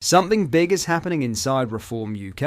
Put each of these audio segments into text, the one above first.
Something big is happening inside Reform UK,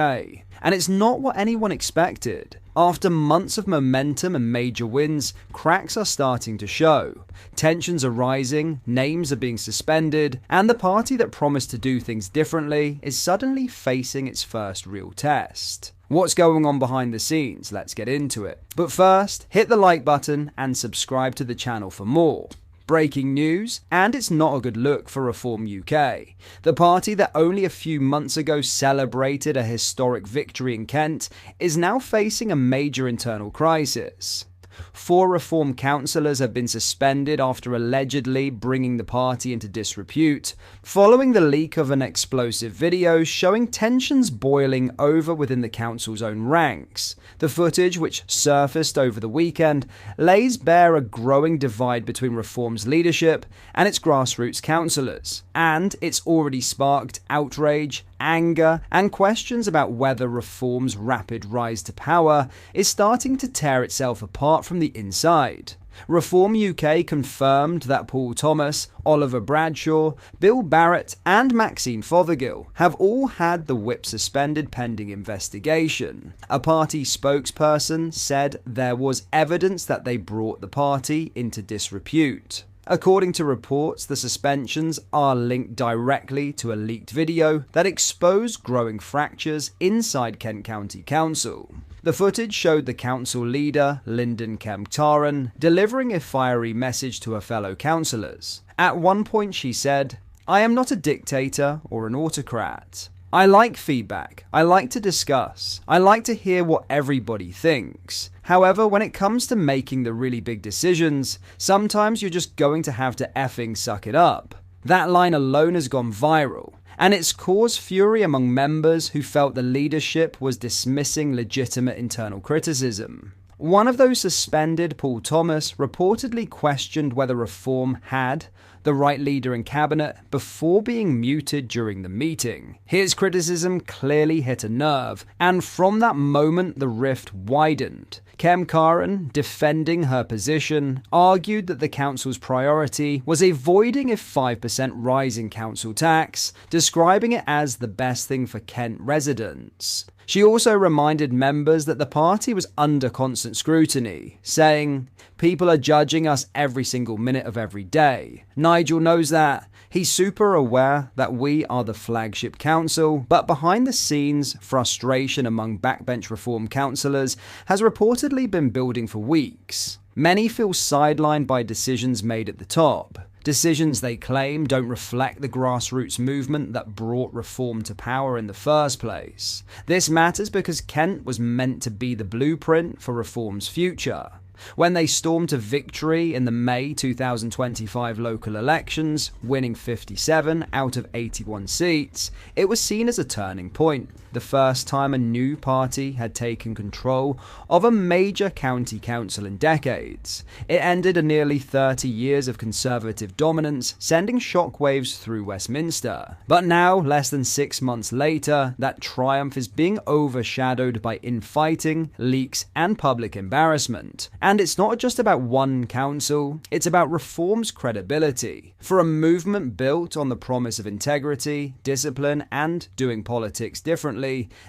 and it's not what anyone expected. After months of momentum and major wins, cracks are starting to show. Tensions are rising, names are being suspended, and the party that promised to do things differently is suddenly facing its first real test. What's going on behind the scenes? Let's get into it. But first, hit the like button and subscribe to the channel for more. Breaking news, and it's not a good look for Reform UK. The party that only a few months ago celebrated a historic victory in Kent is now facing a major internal crisis. 4 Reform councillors have been suspended after allegedly bringing the party into disrepute, following the leak of an explosive video showing tensions boiling over within the council's own ranks. The footage, which surfaced over the weekend, lays bare a growing divide between Reform's leadership and its grassroots councillors, and it's already sparked outrage, anger, and questions about whether Reform's rapid rise to power is starting to tear itself apart from the inside. Reform UK confirmed that Paul Thomas, Oliver Bradshaw, Bill Barrett, and Maxine Fothergill have all had the whip suspended pending investigation. A party spokesperson said there was evidence that they brought the party into disrepute. According to reports, the suspensions are linked directly to a leaked video that exposed growing fractures inside Kent County Council. The footage showed the council leader, Lyndon Kemtaran, delivering a fiery message to her fellow councillors. At one point she said, "I am not a dictator or an autocrat. I like feedback, I like to discuss, I like to hear what everybody thinks. However, when it comes to making the really big decisions, sometimes you're just going to have to effing suck it up." That line alone has gone viral, and it's caused fury among members who felt the leadership was dismissing legitimate internal criticism. One of those suspended, Paul Thomas, reportedly questioned whether Reform had the right leader in cabinet before being muted during the meeting. His criticism clearly hit a nerve, and from that moment the rift widened. Kemtaran, defending her position, argued that the council's priority was avoiding a 5% rise in council tax, describing it as the best thing for Kent residents. She also reminded members that the party was under constant scrutiny, saying, "People are judging us every single minute of every day. Nigel knows that. He's super aware that we are the flagship council," but behind the scenes, frustration among backbench Reform councillors has reportedly been building for weeks. Many feel sidelined by decisions made at the top. Decisions they claim don't reflect the grassroots movement that brought Reform to power in the first place. This matters because Kent was meant to be the blueprint for Reform's future. When they stormed to victory in the May 2025 local elections, winning 57 out of 81 seats, it was seen as a turning point. The first time a new party had taken control of a major county council in decades. It ended a nearly 30 years of Conservative dominance, sending shockwaves through Westminster. But now, less than 6 months later, that triumph is being overshadowed by infighting, leaks, and public embarrassment. And it's not just about one council, it's about Reform's credibility. For a movement built on the promise of integrity, discipline, and doing politics differently,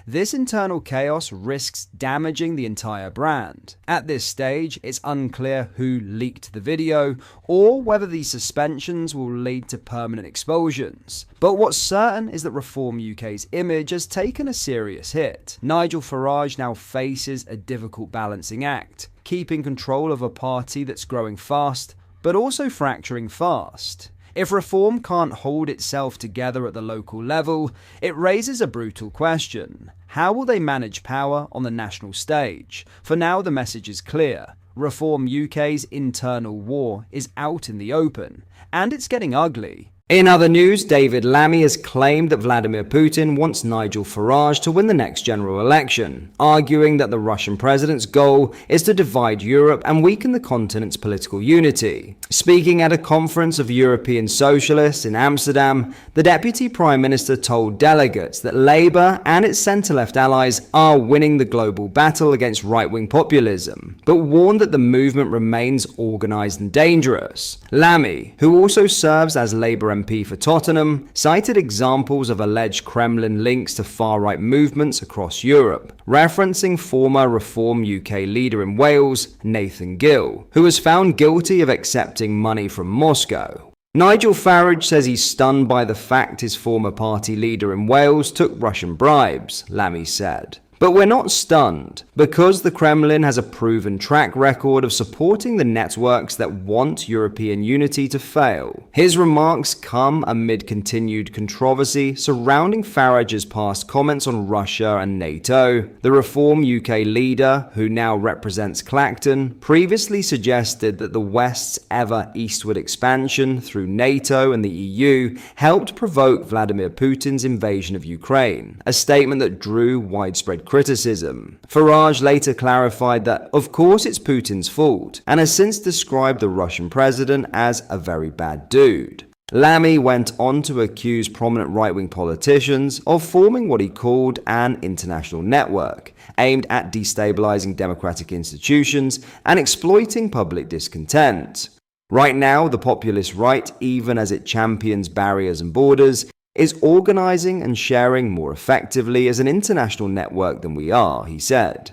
this internal chaos risks damaging the entire brand. At this stage, it's unclear who leaked the video or whether these suspensions will lead to permanent expulsions. But what's certain is that Reform UK's image has taken a serious hit. Nigel Farage now faces a difficult balancing act, keeping control of a party that's growing fast, but also fracturing fast. If Reform can't hold itself together at the local level, it raises a brutal question. How will they manage power on the national stage? For now, the message is clear. Reform UK's internal war is out in the open, and it's getting ugly. In other news, David Lammy has claimed that Vladimir Putin wants Nigel Farage to win the next general election, arguing that the Russian president's goal is to divide Europe and weaken the continent's political unity. Speaking at a conference of European socialists in Amsterdam, the Deputy Prime Minister told delegates that Labour and its centre-left allies are winning the global battle against right-wing populism, but warned that the movement remains organised and dangerous. Lammy, who also serves as Labour MP for Tottenham, cited examples of alleged Kremlin links to far-right movements across Europe, referencing former Reform UK leader in Wales, Nathan Gill, who was found guilty of accepting money from Moscow. Nigel Farage says he's stunned by the fact his former party leader in Wales took Russian bribes, Lammy said. But we're not stunned, because the Kremlin has a proven track record of supporting the networks that want European unity to fail. His remarks come amid continued controversy surrounding Farage's past comments on Russia and NATO. The Reform UK leader, who now represents Clacton, previously suggested that the West's ever eastward expansion through NATO and the EU helped provoke Vladimir Putin's invasion of Ukraine, a statement that drew widespread criticism. Farage later clarified that, of course, it's Putin's fault, and has since described the Russian president as a very bad dude. Lammy went on to accuse prominent right-wing politicians of forming what he called an international network, aimed at destabilizing democratic institutions and exploiting public discontent. Right now, the populist right, even as it champions barriers and borders, is organizing and sharing more effectively as an international network than we are, he said.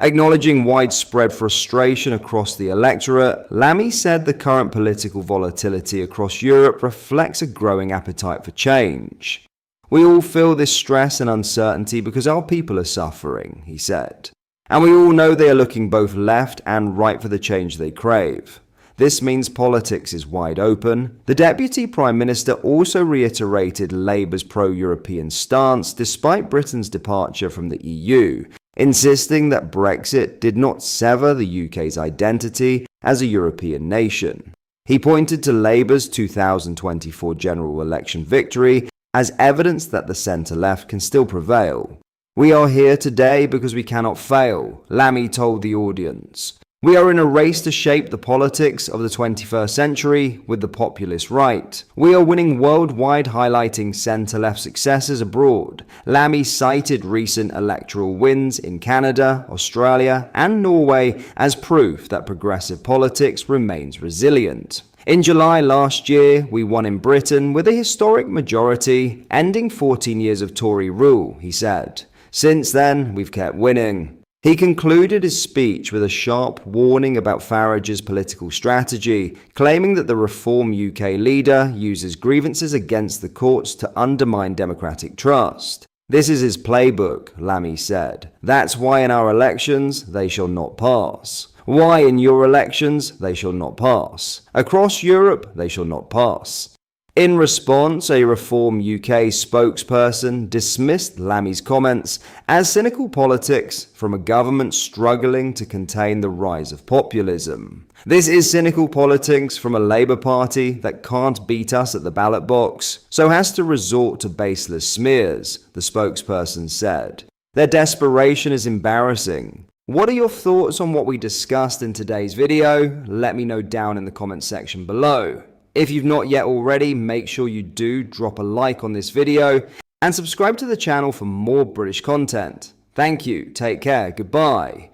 Acknowledging widespread frustration across the electorate, Lammy said the current political volatility across Europe reflects a growing appetite for change. We all feel this stress and uncertainty because our people are suffering, he said. And we all know they are looking both left and right for the change they crave. This means politics is wide open. The Deputy Prime Minister also reiterated Labour's pro-European stance despite Britain's departure from the EU, insisting that Brexit did not sever the UK's identity as a European nation. He pointed to Labour's 2024 general election victory as evidence that the centre-left can still prevail. "We are here today because we cannot fail," Lammy told the audience. "We are in a race to shape the politics of the 21st century with the populist right. We are winning worldwide, highlighting centre-left successes abroad." Lammy cited recent electoral wins in Canada, Australia, and Norway as proof that progressive politics remains resilient. "In July last year, we won in Britain with a historic majority, ending 14 years of Tory rule," he said. "Since then, we've kept winning." He concluded his speech with a sharp warning about Farage's political strategy, claiming that the Reform UK leader uses grievances against the courts to undermine democratic trust. "This is his playbook," Lammy said. "That's why in our elections they shall not pass. Why in your elections they shall not pass. Across Europe they shall not pass." In response, a Reform UK spokesperson dismissed Lammy's comments as cynical politics from a government struggling to contain the rise of populism. "This is cynical politics from a Labour Party that can't beat us at the ballot box, so has to resort to baseless smears," the spokesperson said. "Their desperation is embarrassing." What are your thoughts on what we discussed in today's video? Let me know down in the comment section below. If you've not yet already, make sure you do drop a like on this video and subscribe to the channel for more British content. Thank you, take care, goodbye.